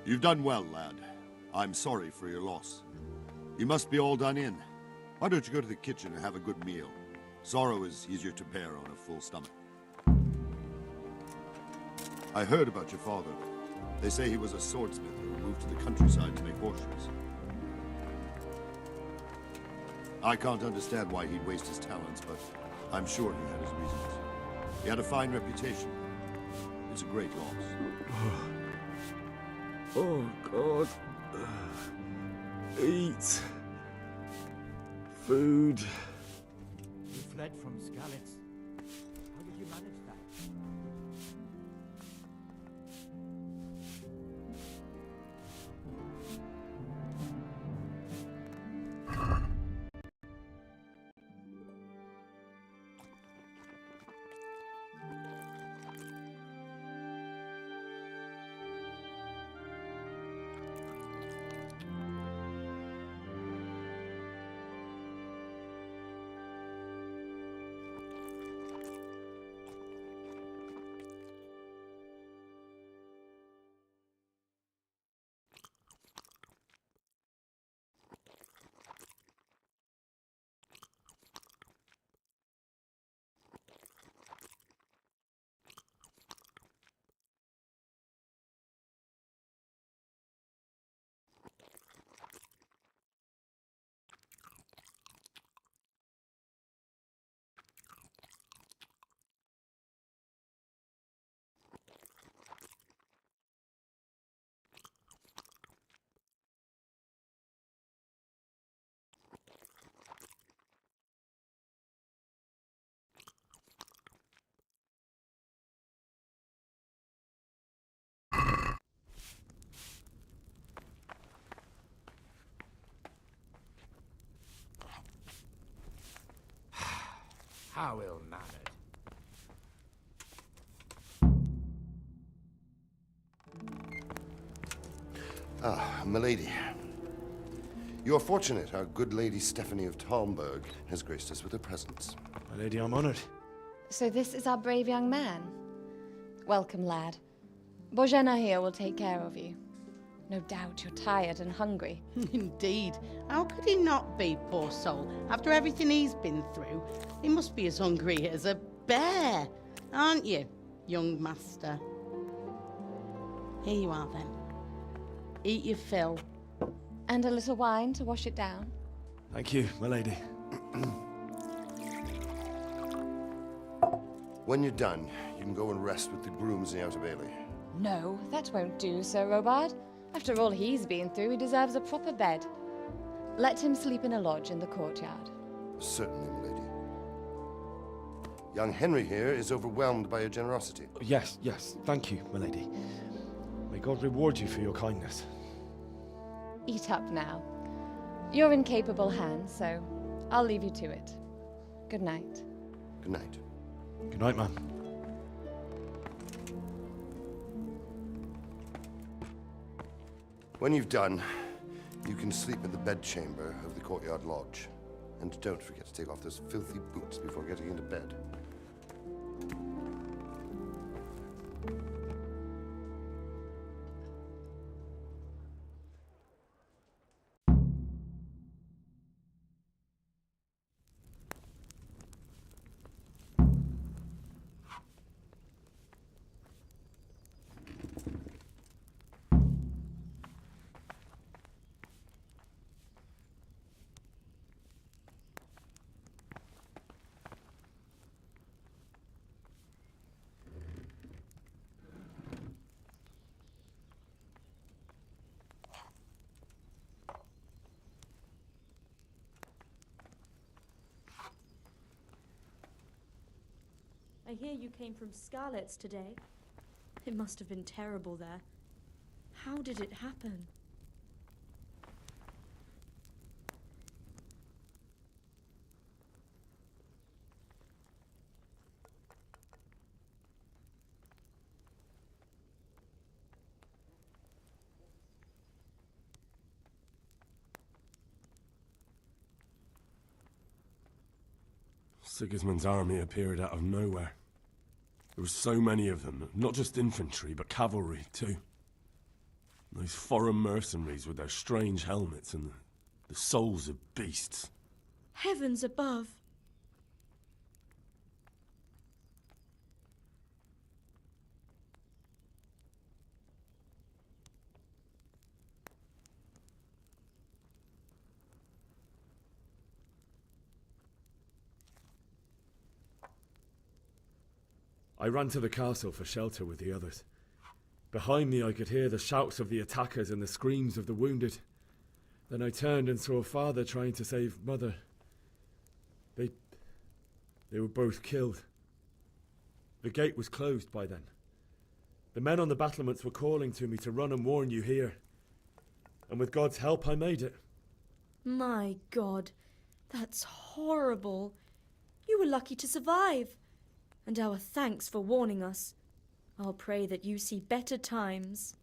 You've done well, lad. I'm sorry for your loss. You must be all done in. Why don't you go to the kitchen and have a good meal? Sorrow is easier to bear on a full stomach. I heard about your father. They say he was a swordsmith who moved to the countryside to make horseshoes. I can't understand why he'd waste his talents, but I'm sure he had his reasons. He had a fine reputation. It's a great loss. Oh, God. Eat. Food. You fled from Skalitz. How did you manage that? How ill-mannered. Ah, milady. You are fortunate our good lady Stephanie of Talmberg has graced us with her presence. My lady, I'm honored. So this is our brave young man. Welcome, lad. Bozhena here will take care of you. No doubt you're tired and hungry. Indeed. How could he not be, poor soul? After everything he's been through, he must be as hungry as a bear, aren't you, young master? Here you are, then. Eat your fill. And a little wine to wash it down. Thank you, my lady. When you're done, you can go and rest with the grooms in the Outer Bailey. No, that won't do, Sir Robard. After all he's been through, he deserves a proper bed. Let him sleep in a lodge in the courtyard. Certainly, milady. Young Henry here is overwhelmed by your generosity. Yes, thank you, my lady. May God reward you for your kindness. Eat up now. You're in capable hands, so I'll leave you to it. Good night. Good night. Good night, ma'am. When you've done, you can sleep in the bedchamber of the courtyard lodge. And don't forget to take off those filthy boots before getting into bed. I hear you came from Skalitz today. It must have been terrible there. How did it happen? Sigismund's army appeared out of nowhere. There were so many of them, not just infantry, but cavalry, too. Those foreign mercenaries with their strange helmets and the souls of beasts. Heavens above! I ran to the castle for shelter with the others. Behind me I could hear the shouts of the attackers and the screams of the wounded. Then I turned and saw Father trying to save Mother. They were both killed. The gate was closed by then. The men on the battlements were calling to me to run and warn you here. And with God's help I made it. My God, that's horrible. You were lucky to survive. And our thanks for warning us. I'll pray that you see better times.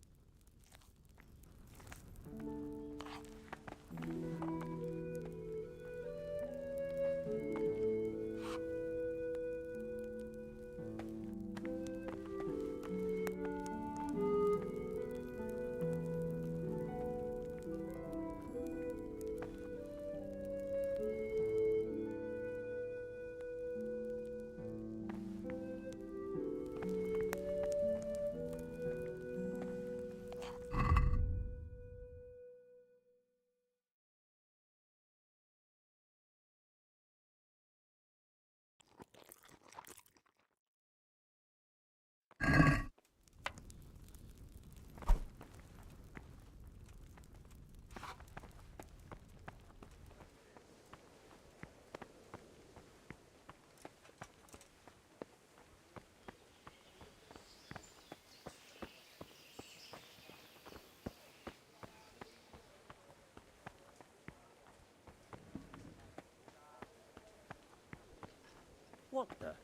What the?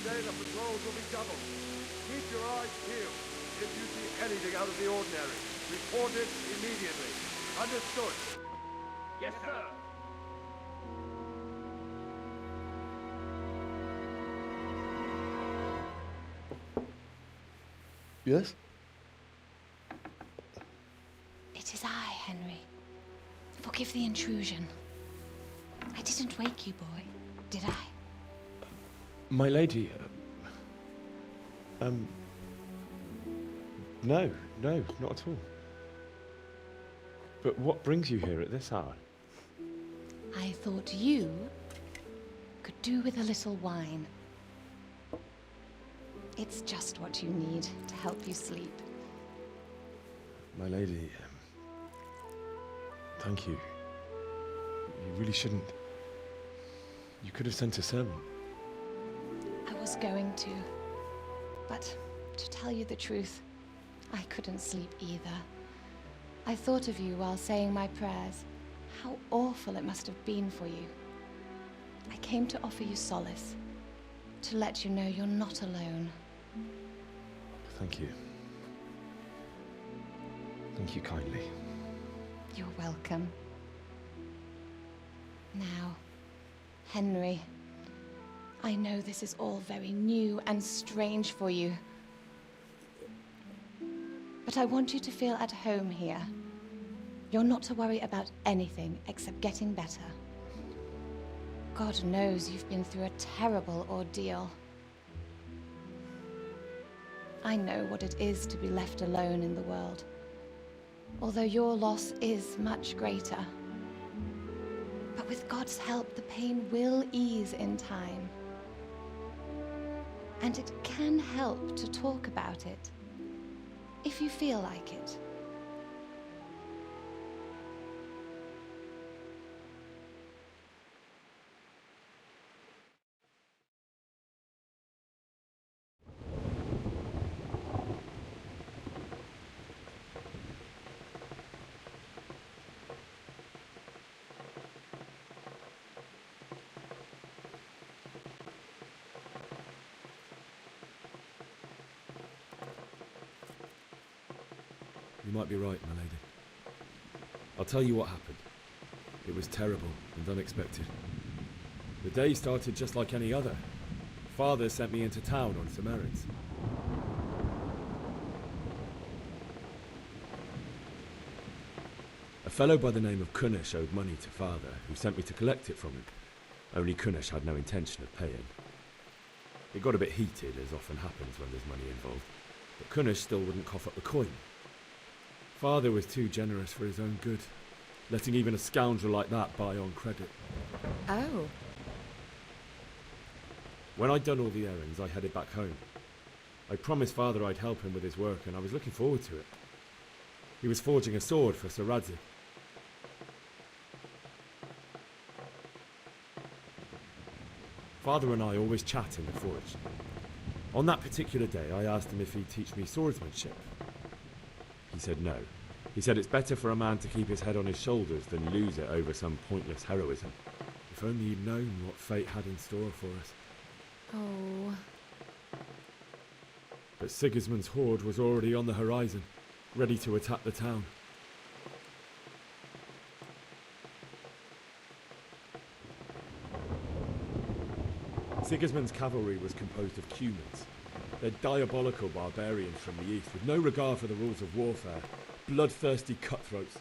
Today the patrols will be doubled. Keep your eyes peeled. If you see anything out of the ordinary, report it immediately. Understood? Yes, sir. Yes? It is I, Henry. Forgive the intrusion. I didn't wake you, boy, did I? My lady, no, not at all. But what brings you here at this hour? I thought you could do with a little wine. It's just what you need to help you sleep. My lady, thank you. You really shouldn't. You could have sent a servant. I was going to. But to tell you the truth, I couldn't sleep either. I thought of you while saying my prayers. How awful it must have been for you. I came to offer you solace. To let you know you're not alone. Thank you. Thank you kindly. You're welcome. Now, Henry, I know this is all very new and strange for you. But I want you to feel at home here. You're not to worry about anything except getting better. God knows you've been through a terrible ordeal. I know what it is to be left alone in the world. although your loss is much greater. But with God's help, the pain will ease in time. And it can help to talk about it, if you feel like it. You might be right, my lady. I'll tell you what happened. It was terrible and unexpected. The day started just like any other. Father sent me into town on some errands. A fellow by the name of Kunnish owed money to Father, who sent me to collect it from him. Only Kunnish had no intention of paying. It got a bit heated, as often happens when there's money involved, but Kunnish still wouldn't cough up the coin. Father was too generous for his own good, letting even a scoundrel like that buy on credit. Oh. When I'd done all the errands, I headed back home. I promised Father I'd help him with his work, and I was looking forward to it. He was forging a sword for Sir Radzik. Father and I always chat in the forge. On that particular day, I asked him if he'd teach me swordsmanship. He said no. He said it's better for a man to keep his head on his shoulders than lose it over some pointless heroism. If only he'd known what fate had in store for us. Oh. But Sigismund's horde was already on the horizon, ready to attack the town. Sigismund's cavalry was composed of Cumans. They're diabolical barbarians from the east, with no regard for the rules of warfare, bloodthirsty cutthroats.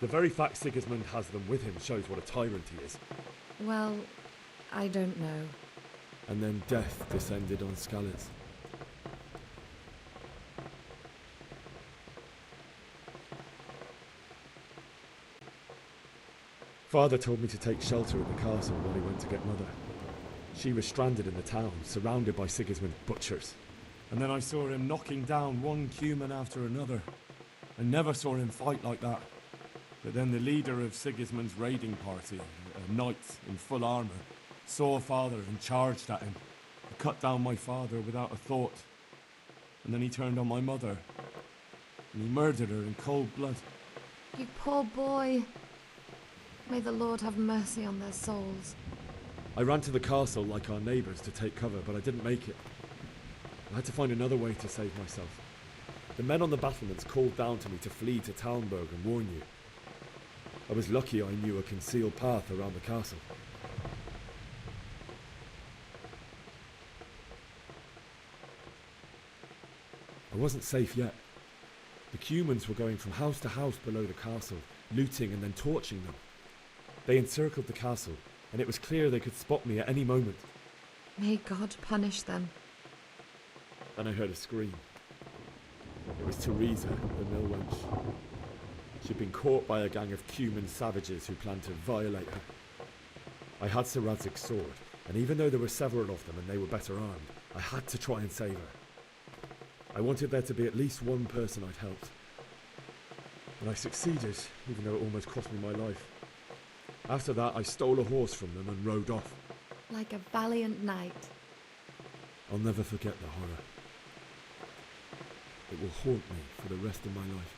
The very fact Sigismund has them with him shows what a tyrant he is. Well, I don't know. And then death descended on Skalitz. Father told me to take shelter at the castle while he went to get Mother. She was stranded in the town, surrounded by Sigismund's butchers. And then I saw him knocking down one Cuman after another. I never saw him fight like that. But then the leader of Sigismund's raiding party, a knight in full armour, saw Father and charged at him. He cut down my father without a thought. And then he turned on my mother. And he murdered her in cold blood. You poor boy. May the Lord have mercy on their souls. I ran to the castle like our neighbours to take cover, but I didn't make it. I had to find another way to save myself. The men on the battlements called down to me to flee to Talmberg and warn you. I was lucky I knew a concealed path around the castle. I wasn't safe yet. The Cumans were going from house to house below the castle, looting and then torching them. They encircled the castle, and it was clear they could spot me at any moment. May God punish them. Then I heard a scream. It was Teresa, the mill wench. She'd been caught by a gang of Cuman savages who planned to violate her. I had Sir Radzig's sword, and even though there were several of them and they were better armed, I had to try and save her. I wanted there to be at least one person I'd helped. And I succeeded, even though it almost cost me my life. After that, I stole a horse from them and rode off. Like a valiant knight. I'll never forget the horror. It will haunt me for the rest of my life.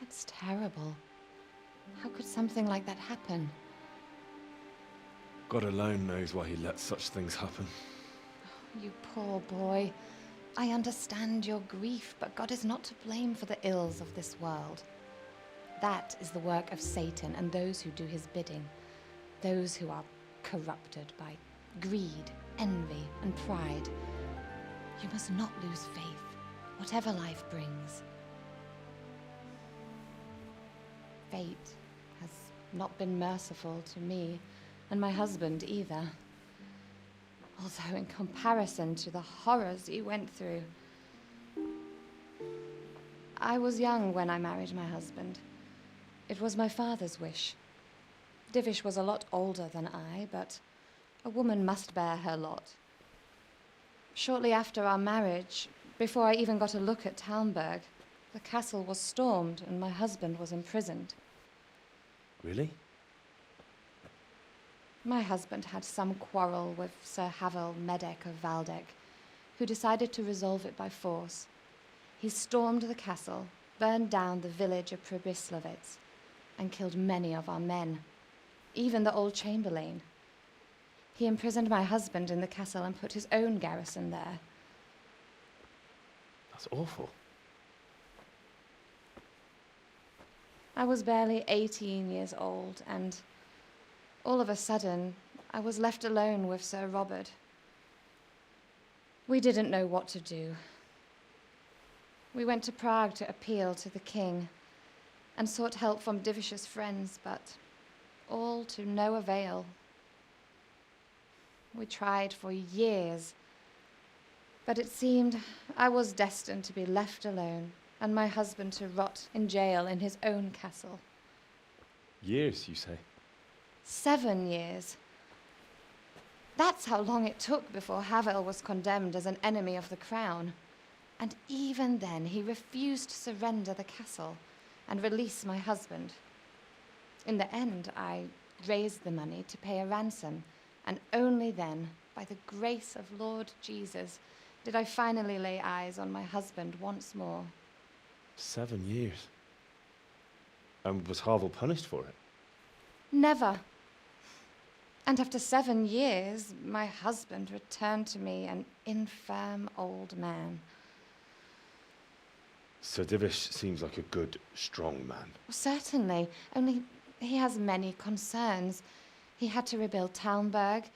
That's terrible. How could something like that happen? God alone knows why he lets such things happen. You poor boy. I understand your grief, but God is not to blame for the ills of this world. That is the work of Satan and those who do his bidding. Those who are corrupted by greed, envy, and pride. You must not lose faith, whatever life brings. Fate has not been merciful to me, and my husband either. Although in comparison to the horrors you went through, I was young when I married my husband. It was my father's wish. Divish was a lot older than I, but a woman must bear her lot. Shortly after our marriage, before I even got a look at Talmberg, the castle was stormed and my husband was imprisoned. Really? My husband had some quarrel with Sir Havel Medek of Valdek, who decided to resolve it by force. He stormed the castle, burned down the village of Pribyslavitz, and killed many of our men, even the old chamberlain. He imprisoned my husband in the castle and put his own garrison there. That's awful. I was barely 18 years old, and all of a sudden, I was left alone with Sir Robert. We didn't know what to do. We went to Prague to appeal to the king and sought help from Divish's friends, but all to no avail. We tried for years, but it seemed I was destined to be left alone and my husband to rot in jail in his own castle. Years, you say? 7 years. That's how long it took before Havel was condemned as an enemy of the crown. And even then, he refused to surrender the castle and release my husband. In the end, I raised the money to pay a ransom, and only then, by the grace of Lord Jesus, did I finally lay eyes on my husband once more. 7 years. And was Havel punished for it? Never. And after 7 years, my husband returned to me an infirm old man. Sir Divish seems like a good, strong man. Certainly, only he has many concerns. He had to rebuild Talmberg.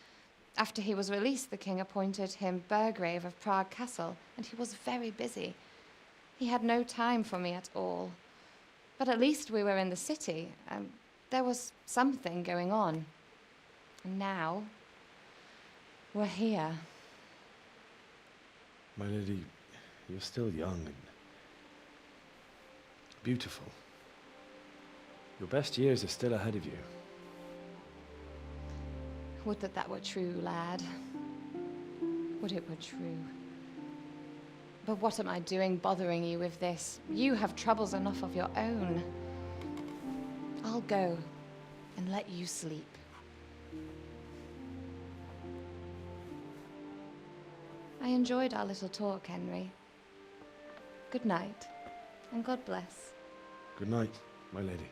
After he was released, the king appointed him Burgrave of Prague Castle, and he was very busy. He had no time for me at all. But at least we were in the city, and there was something going on. And now, we're here. My lady, you're still young and beautiful. Your best years are still ahead of you. Would that that were true, lad. Would it were true. But what am I doing bothering you with this? You have troubles enough of your own. I'll go and let you sleep. I enjoyed our little talk, Henry. Good night, and God bless. Good night, my lady.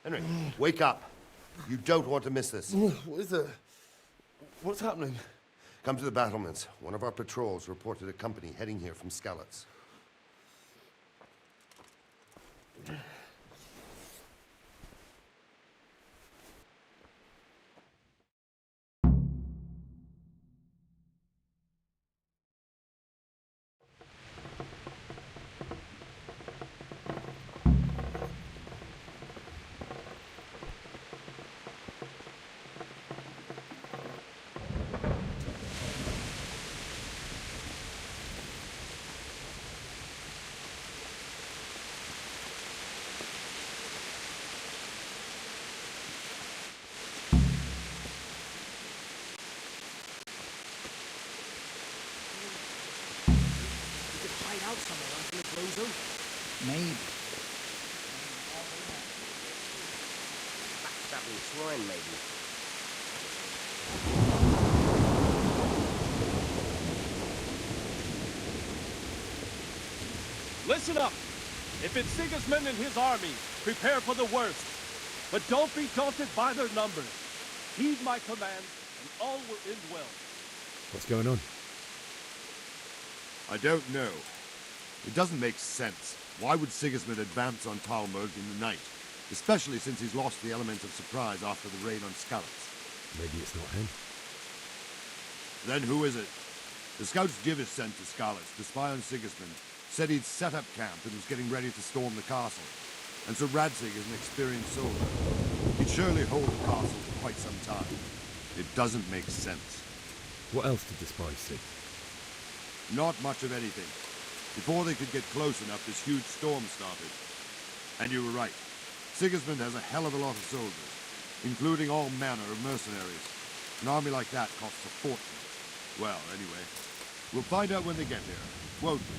Henry, wake up. You don't want to miss this. What is it? What's happening? Come to the battlements. One of our patrols reported a company heading here from Skalitz. battling swine, maybe. Listen up! If it's Sigismund and his army, prepare for the worst. But don't be daunted by their numbers. Heed my command, and all will end well. What's going on? I don't know. It doesn't make sense. Why would Sigismund advance on Talmud in the night? Especially since he's lost the element of surprise after the raid on Skalitz. Maybe it's not him. Then who is it? The scouts Jivis sent to Skalitz to spy on Sigismund said he'd set up camp and was getting ready to storm the castle. And so Radzig is an experienced soldier. He'd surely hold the castle for quite some time. It doesn't make sense. What else did the spies see? Not much of anything. Before they could get close enough, this huge storm started. And you were right. Sigismund has a hell of a lot of soldiers, including all manner of mercenaries. An army like that costs a fortune. Well, anyway, we'll find out when they get here, won't we?